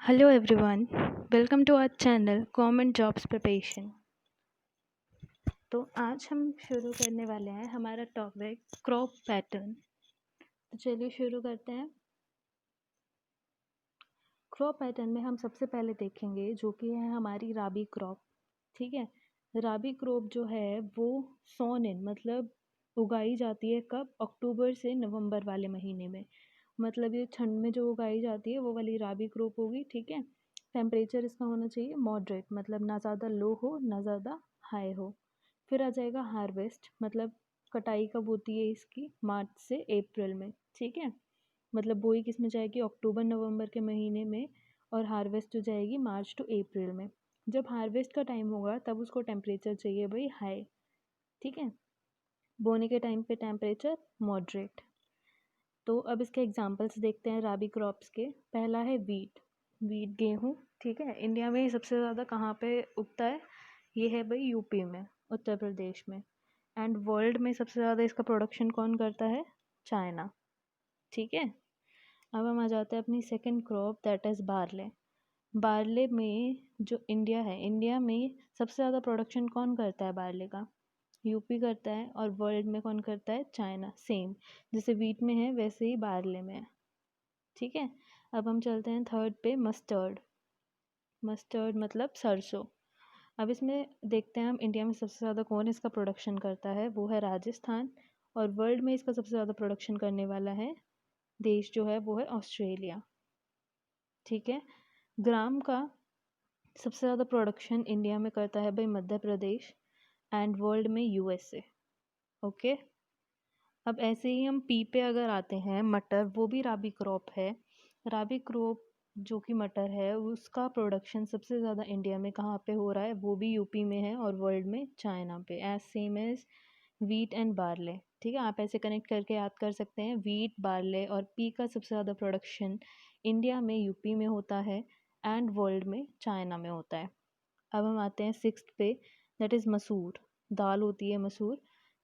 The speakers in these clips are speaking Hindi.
Hello everyone, welcome to our channel Government Jobs Preparation। तो आज हम शुरू करने वाले हैं हमारा टॉपिक क्रॉप पैटर्न। तो चलिए शुरू करते हैं। क्रॉप पैटर्न में हम सबसे पहले देखेंगे जो कि है हमारी राबी क्रॉप। ठीक है, राबी क्रॉप जो है वो सॉन इन मतलब उगाई जाती है कब? अक्टूबर से नवंबर वाले महीने में। मतलब ये ठंड में जो उगाई जाती है वो वाली राबी क्रॉप होगी। ठीक है, टेम्परेचर इसका होना चाहिए मॉडरेट, मतलब ना ज़्यादा लो हो ना ज़्यादा हाई हो। फिर आ जाएगा हार्वेस्ट, मतलब कटाई कब होती है इसकी? मार्च से अप्रैल में। ठीक है, मतलब बोई किस में जाएगी? अक्टूबर नवंबर के महीने में, और हार्वेस्ट हो जाएगी मार्च टू अप्रैल में। जब हार्वेस्ट का टाइम होगा तब उसको टेम्परेचर चाहिए भाई हाई। ठीक है, बोने के टाइम पे टेम्परेचर मॉडरेट। तो अब इसके एग्जांपल्स देखते हैं राबी क्रॉप्स के। पहला है वीट, गेहूँ। ठीक है, इंडिया में सबसे ज़्यादा कहाँ पे उगता है? ये है भाई यूपी में, उत्तर प्रदेश में। एंड वर्ल्ड में सबसे ज़्यादा इसका प्रोडक्शन कौन करता है? चाइना। ठीक है, अब हम आ जाते हैं अपनी second crop, that is barley. Barley में जो इंडिया है, इंडिया में सबसे ज़्यादा प्रोडक्शन कौन करता है बारले का? यूपी करता है। और वर्ल्ड में कौन करता है? चाइना। सेम जैसे वीट में है वैसे ही बारले में है। ठीक है, अब हम चलते हैं थर्ड पे, मस्टर्ड। मस्टर्ड मतलब सरसों। अब इसमें देखते हैं हम इंडिया में सबसे ज़्यादा कौन इसका प्रोडक्शन करता है, वो है राजस्थान। और वर्ल्ड में इसका सबसे ज़्यादा प्रोडक्शन करने वाला है देश जो है वो है ऑस्ट्रेलिया। ठीक है, ग्राम का सबसे ज़्यादा प्रोडक्शन इंडिया में करता है भाई मध्य प्रदेश, एंड वर्ल्ड में यूएसए। ओके, अब ऐसे ही हम पी पे अगर आते हैं, मटर, वो भी राबी क्रॉप है। राबी क्रॉप जो कि मटर है उसका प्रोडक्शन सबसे ज़्यादा इंडिया में कहाँ पे हो रहा है? वो भी यूपी में है, और वर्ल्ड में चाइना पे, as same as wheat and barley. ठीक है, आप ऐसे कनेक्ट करके याद कर सकते हैं। वीट, बारले और पी का सबसे ज़्यादा प्रोडक्शन इंडिया में यूपी में होता है, एंड वर्ल्ड में चाइना में होता है। अब हम आते हैं सिक्स्थ पे, दैट इज़ मसूर। दाल होती है मसूर।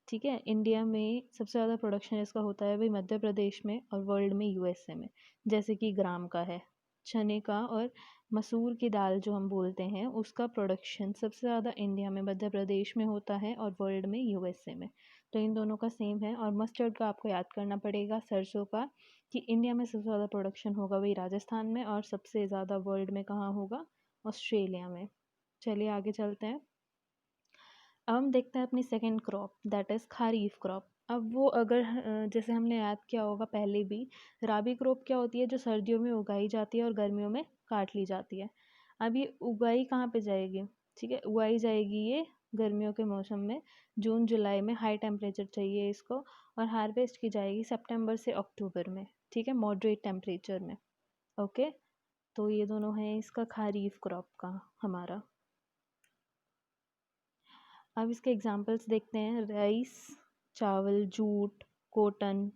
ठीक है, इंडिया में सबसे ज़्यादा प्रोडक्शन इसका होता है भाई मध्य प्रदेश में, और वर्ल्ड में यूएसए में। जैसे कि ग्राम का है चने का, और मसूर की दाल जो हम बोलते हैं उसका प्रोडक्शन सबसे ज़्यादा इंडिया में मध्य प्रदेश में होता है, और वर्ल्ड में यूएसए में। तो इन दोनों का सेम है। और मस्टर्ड का आपको याद करना पड़ेगा, सरसों का, कि इंडिया में सबसे ज़्यादा प्रोडक्शन होगा वही राजस्थान में, और सबसे ज़्यादा वर्ल्ड में कहाँ होगा? ऑस्ट्रेलिया में। चलिए आगे चलते हैं। अब हम देखते हैं अपनी second crop, that is kharif crop. अब वो अगर जैसे हमने याद किया होगा पहले भी, राबी क्रॉप क्या होती है? जो सर्दियों में उगाई जाती है और गर्मियों में काट ली जाती है। अब ये उगाई कहाँ पे जाएगी? ठीक है, उगाई जाएगी ये गर्मियों के मौसम में, जून जुलाई में। हाई टेम्परेचर चाहिए इसको, और हार्वेस्ट की जाएगी सितंबर से अक्टूबर में। ठीक है, मॉडरेट टेम्परेचर में। ओके, तो ये दोनों हैं इसका खरीफ क्रॉप का हमारा। अब इसके एग्जांपल्स देखते हैं। राइस, चावल, जूट, कॉटन,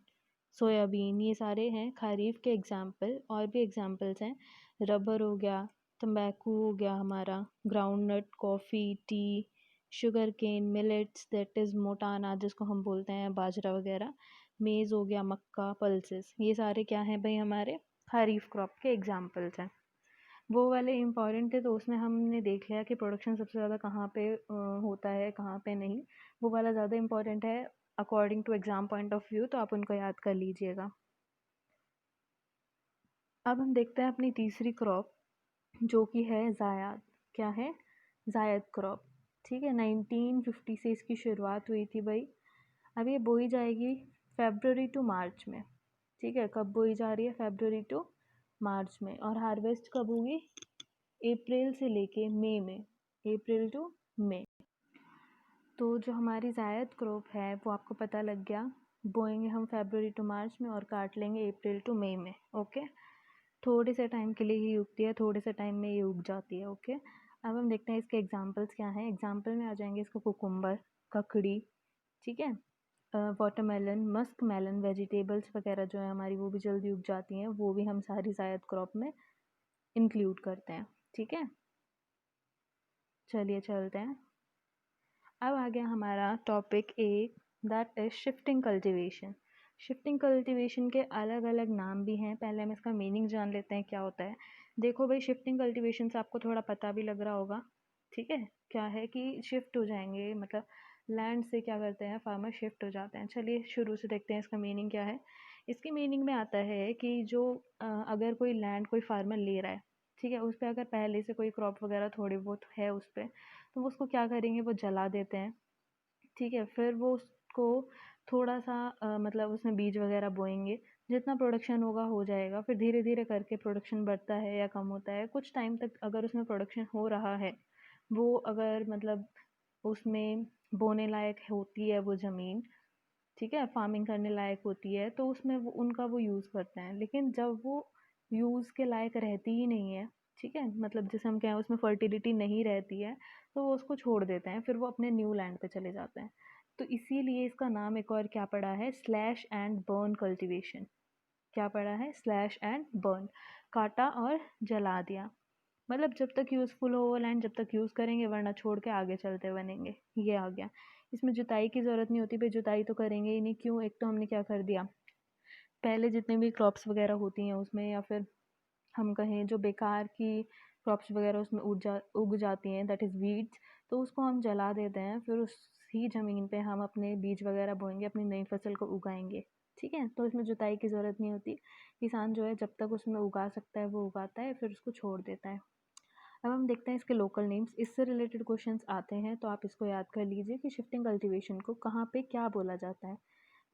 सोयाबीन, ये सारे हैं खरीफ के एग्जांपल। और भी एग्जांपल्स हैं, रबर हो गया, तंबाकू हो गया हमारा, groundnut, coffee, tea, sugar cane, millets that is मोटा अनाज जिसको हम बोलते हैं, बाजरा वगैरह, मेज़ हो गया, मक्का, पल्सेस, ये सारे क्या हैं भाई? हमारे खरीफ क्रॉप के एग्जांपल्स हैं। वो वाले इम्पॉर्टेंट थे तो उसमें हमने देख लिया कि प्रोडक्शन सबसे ज़्यादा कहाँ पे होता है, कहाँ पे नहीं। वो वाला ज़्यादा इम्पॉर्टेंट है according to exam point of view, तो आप उनको याद कर लीजिएगा। अब हम देखते हैं अपनी तीसरी क्रॉप जो कि है ज़ायद। क्या है? ज़ायद क्रॉप। ठीक है, 1950 से इसकी शुरुआत हुई थी भाई। अब ये बोई जाएगी फेब्रुअरी टू मार्च में। ठीक है, कब बोई जा रही है? फेब्रुअरी टू मार्च में। और हार्वेस्ट कब होगी? अप्रैल से लेके मई में, अप्रैल टू मई। तो जो हमारी ज़ायद क्रॉप है वो आपको पता लग गया, बोएंगे हम फेब्रुअरी टू मार्च में और काट लेंगे अप्रैल टू मई में। ओके, थोड़े से टाइम के लिए ही उगती है, थोड़े से टाइम में ये उग जाती है। ओके, अब हम देखते हैं इसके एग्जांपल्स क्या हैं। एग्जांपल में आ जाएंगे इसका कुकुम्बर, ककड़ी, ठीक है, वाटरमेलन, मस्क मेलन, वेजिटेबल्स वगैरह जो है हमारी वो भी जल्दी उग जाती हैं, वो भी हम सारी ज़ायद क्रॉप में इंक्लूड करते हैं। ठीक है, चलिए चलते हैं। अब आ गया हमारा टॉपिक एक, that is shifting cultivation. Shifting cultivation के अलग अलग नाम भी हैं, पहले हम इसका मीनिंग जान लेते हैं क्या होता है। देखो भाई, शिफ्टिंग कल्टीवेशन से आपको थोड़ा पता भी लग रहा होगा, ठीक है, क्या है कि शिफ्ट हो जाएंगे, मतलब लैंड से क्या करते हैं फार्मर, शिफ्ट हो जाते हैं। चलिए शुरू से देखते हैं इसका मीनिंग क्या है। इसकी मीनिंग में आता है कि जो अगर कोई लैंड कोई फार्मर ले रहा है, ठीक है, उस पर अगर पहले से कोई क्रॉप वगैरह थोड़ी बहुत है उस पर, तो वो उसको क्या करेंगे, वो जला देते हैं, ठीक है। फिर वो उसको थोड़ा सा मतलब उसमें बीज वगैरह बोएंगे, जितना प्रोडक्शन होगा हो जाएगा। फिर धीरे धीरे करके प्रोडक्शन बढ़ता है या कम होता है। कुछ टाइम तक अगर उसमें प्रोडक्शन हो रहा है, वो अगर मतलब उसमें बोने लायक होती है वो ज़मीन, ठीक है, फार्मिंग करने लायक होती है, तो उसमें वो उनका वो यूज़ करते हैं। लेकिन जब वो यूज़ के लायक रहती ही नहीं है, ठीक है, मतलब जैसे हम कहें उसमें फर्टिलिटी नहीं रहती है, तो वो उसको छोड़ देते हैं, फिर वो अपने न्यू लैंड पे चले जाते हैं। तो इसीलिए इसका नाम एक और क्या पड़ा है, स्लैश एंड बर्न कल्टीवेशन। क्या पड़ा है, स्लैश एंड बर्न, काटा और जला दिया। मतलब जब तक यूज़फुल हो वो लैंड जब तक यूज़ करेंगे, वरना छोड़ के आगे चलते बनेंगे। ये आ गया। इसमें जुताई की ज़रूरत नहीं होती भाई, जुताई तो करेंगे ही नहीं। क्यों, एक तो हमने क्या कर दिया, पहले जितने भी क्रॉप्स वगैरह होती हैं उसमें, या फिर हम कहें जो बेकार की क्रॉप्स वगैरह उसमें उग जाती हैं, दैट इज़ वीड्स, तो उसको हम जला देते हैं। फिर उसी ज़मीन पे हम अपने बीज वगैरह बोएंगे, अपनी नई फसल को उगाएंगे, ठीक है। तो इसमें जुताई की ज़रूरत नहीं होती। किसान जो है जब तक उसमें उगा सकता है वो उगाता है, फिर उसको छोड़ देता है। अब हम देखते हैं इसके लोकल नेम्स। इससे रिलेटेड क्वेश्चंस आते हैं, तो आप इसको याद कर लीजिए कि शिफ्टिंग कल्टीवेशन को कहाँ पे क्या बोला जाता है।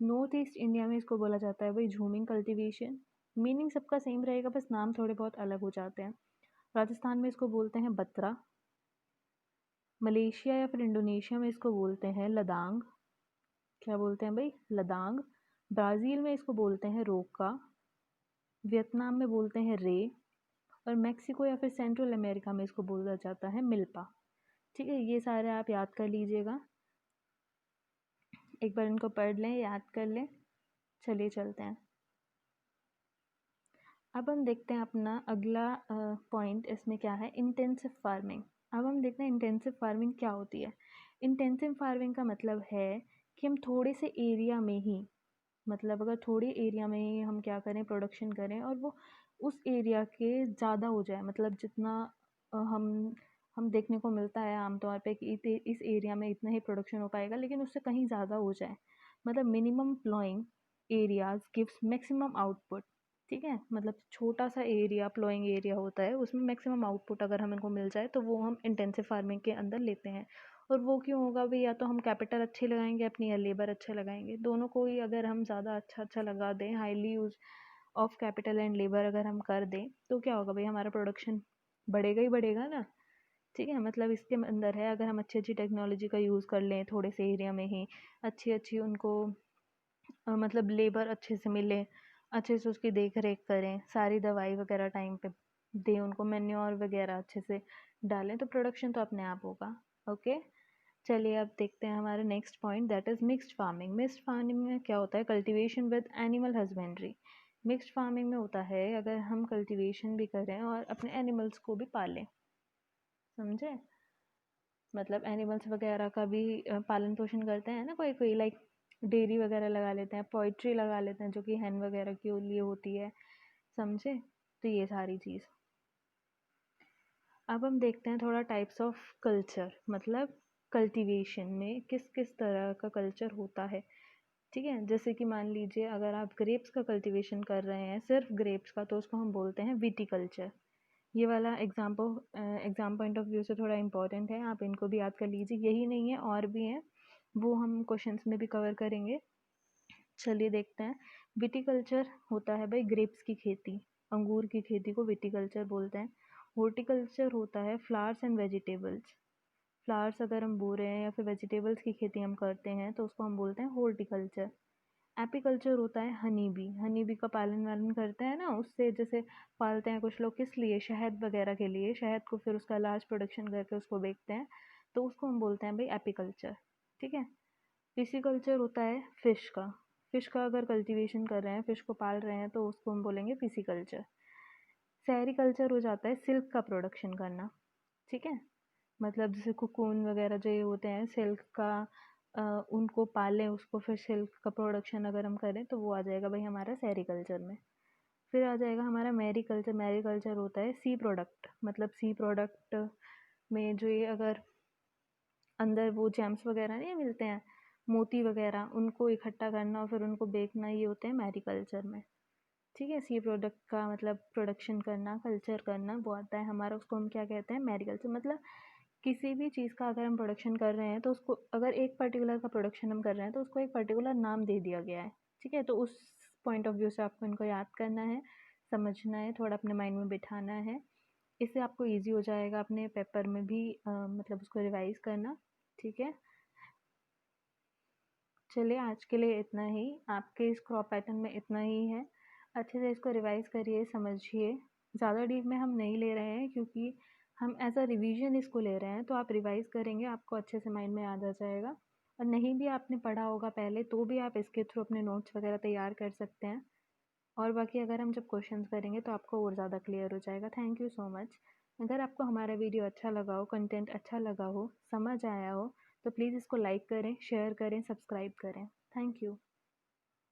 नॉर्थ ईस्ट इंडिया में इसको बोला जाता है भाई झूमिंग कल्टीवेशन। मीनिंग सबका सेम रहेगा, बस नाम थोड़े बहुत अलग हो जाते हैं। राजस्थान में इसको बोलते हैं बत्रा। मलेशिया या फिर इंडोनेशिया में इसको बोलते हैं लदांग। क्या बोलते हैं भाई, लदांग। ब्राज़ील में इसको बोलते हैं रोका। वियतनाम में बोलते हैं रे। और मैक्सिको या फिर सेंट्रल अमेरिका में इसको बोला जाता है मिल्पा। ठीक है, ये सारे आप याद कर लीजिएगा, एक बार इनको पढ़ लें, याद कर लें। चलिए चलते हैं। अब हम देखते हैं अपना अगला पॉइंट, इसमें क्या है, इंटेंसिव फार्मिंग। अब हम देखते हैं इंटेंसिव फार्मिंग क्या होती है। इंटेंसिव फार्मिंग का मतलब है कि हम थोड़े से एरिया में ही, मतलब अगर थोड़े एरिया में ही हम क्या करें, प्रोडक्शन करें, और वो उस एरिया के ज़्यादा हो जाए। मतलब जितना हम देखने को मिलता है आमतौर पे कि इस एरिया में इतना ही प्रोडक्शन हो पाएगा, लेकिन उससे कहीं ज़्यादा हो जाए। मतलब minimum ploughing areas gives maximum output. ठीक है, मतलब छोटा सा एरिया प्लॉइंग एरिया होता है, उसमें मैक्सिमम आउटपुट अगर हमें को मिल जाए तो वो हम इंटेंसिव फार्मिंग के अंदर लेते हैं। और वो क्यों होगा भाई, या तो हम कैपिटल अच्छी लगाएंगे अपनी, या लेबर अच्छे लगाएंगे, दोनों को ही अगर हम ज़्यादा अच्छा लगा दें, highly use of capital and labour अगर हम कर दें, तो क्या होगा भाई, हमारा प्रोडक्शन बढ़ेगा ही बढ़ेगा ना। ठीक है, मतलब इसके अंदर है, अगर हम अच्छी अच्छी टेक्नोलॉजी का यूज़ कर लें थोड़े से एरिया में ही, अच्छी अच्छी उनको मतलब लेबर अच्छे से मिले, अच्छे से उसकी देख रेख करें, सारी दवाई वगैरह टाइम पे दें, उनको मैन्योर वगैरह अच्छे से डालें, तो प्रोडक्शन तो अपने आप होगा। ओके, चलिए अब देखते हैं हमारा next point, that is mixed farming. Mixed farming में क्या होता है, cultivation with animal husbandry. Mixed farming में होता है अगर हम कल्टीवेशन भी करें और अपने एनिमल्स को भी पालें, समझे। मतलब एनिमल्स वगैरह का भी पालन पोषण करते हैं ना कोई कोई, लाइक डेयरी वगैरह लगा लेते हैं, पोइट्री लगा लेते हैं जो कि हैन वगैरह के लिए होती है, समझे। तो ये सारी चीज़। अब हम देखते हैं थोड़ा टाइप्स ऑफ कल्चर, मतलब कल्टीवेशन में किस किस तरह का कल्चर होता है। ठीक है, जैसे कि मान लीजिए अगर आप ग्रेप्स का कल्टीवेशन कर रहे हैं, सिर्फ ग्रेप्स का, तो उसको हम बोलते हैं विटीकल्चर। ये वाला एग्ज़ाम पॉइंट ऑफ व्यू से थोड़ा इंपॉर्टेंट है, आप इनको भी याद कर लीजिए। यही नहीं है, और भी हैं, वो हम क्वेश्चंस में भी कवर करेंगे। चलिए देखते हैं। विटीकल्चर होता है भाई ग्रेप्स की खेती, अंगूर की खेती को विटीकल्चर बोलते हैं। हॉर्टिकल्चर होता है फ्लावर्स एंड वेजिटेबल्स। फ्लावर्स अगर हम बो रहे हैं या फिर वेजिटेबल्स की खेती हम करते हैं तो उसको हम बोलते हैं हॉर्टिकल्चर। एपीकल्चर होता है हनी बी, हनी बी का पालन वालन करते हैं ना, उससे जैसे पालते हैं कुछ लोग, किस लिए, शहद वगैरह के लिए, शहद को फिर उसका लार्ज प्रोडक्शन करके उसको बेचते हैं, तो उसको हम बोलते हैं भाई एपीकल्चर। ठीक है। पिसीकल्चर होता है फिश का, फिश का अगर कल्टीवेशन कर रहे हैं, फिश को पाल रहे हैं, तो उसको हम बोलेंगे पिसीकल्चर। सेरीकल्चर हो जाता है सिल्क का प्रोडक्शन करना। ठीक है, मतलब जैसे कोकून वगैरह जो ये होते हैं, सिल्क का उनको पालें, उसको फिर सिल्क का प्रोडक्शन अगर हम करें तो वो आ जाएगा भाई हमारा सेरीकल्चर में। फिर आ जाएगा हमारा मैरीकल्चर। मैरीकल्चर होता है सी प्रोडक्ट, मतलब सी प्रोडक्ट में जो ये अगर अंदर वो जेम्स वगैरह नहीं मिलते हैं, मोती वगैरह, उनको इकट्ठा करना और फिर उनको बेचना, ये होते हैं मैरीकल्चर में। ठीक है, सी प्रोडक्ट का मतलब प्रोडक्शन करना, कल्चर करना, वो आता है हमारा, उसको हम क्या कहते हैं, मैरीकल्चर। मतलब किसी भी चीज़ का अगर हम प्रोडक्शन कर रहे हैं तो उसको, अगर एक पर्टिकुलर का प्रोडक्शन हम कर रहे हैं तो उसको एक पर्टिकुलर नाम दे दिया गया है। ठीक है, तो उस पॉइंट ऑफ व्यू से आपको इनको याद करना है, समझना है, थोड़ा अपने माइंड में बिठाना है। इससे आपको ईजी हो जाएगा अपने पेपर में भी मतलब उसको रिवाइज करना। ठीक है, चलिए आज के लिए इतना ही। आपके इस क्रॉप पैटर्न में इतना ही है। अच्छे से इसको रिवाइज करिए, समझिए। ज़्यादा डीप में हम नहीं ले रहे हैं क्योंकि हम एज अ रिवीजन इसको ले रहे हैं, तो आप रिवाइज करेंगे आपको अच्छे से माइंड में याद आ जाएगा। और नहीं भी आपने पढ़ा होगा पहले तो भी आप इसके थ्रू अपने नोट्स वगैरह तैयार कर सकते हैं। और बाकी अगर हम जब क्वेश्चंस करेंगे तो आपको और ज़्यादा क्लियर हो जाएगा। Thank you so much. अगर आपको हमारा वीडियो अच्छा लगा हो, कंटेंट अच्छा लगा हो, समझ आया हो, तो प्लीज़ इसको लाइक करें, शेयर करें, सब्सक्राइब करें। Thank you.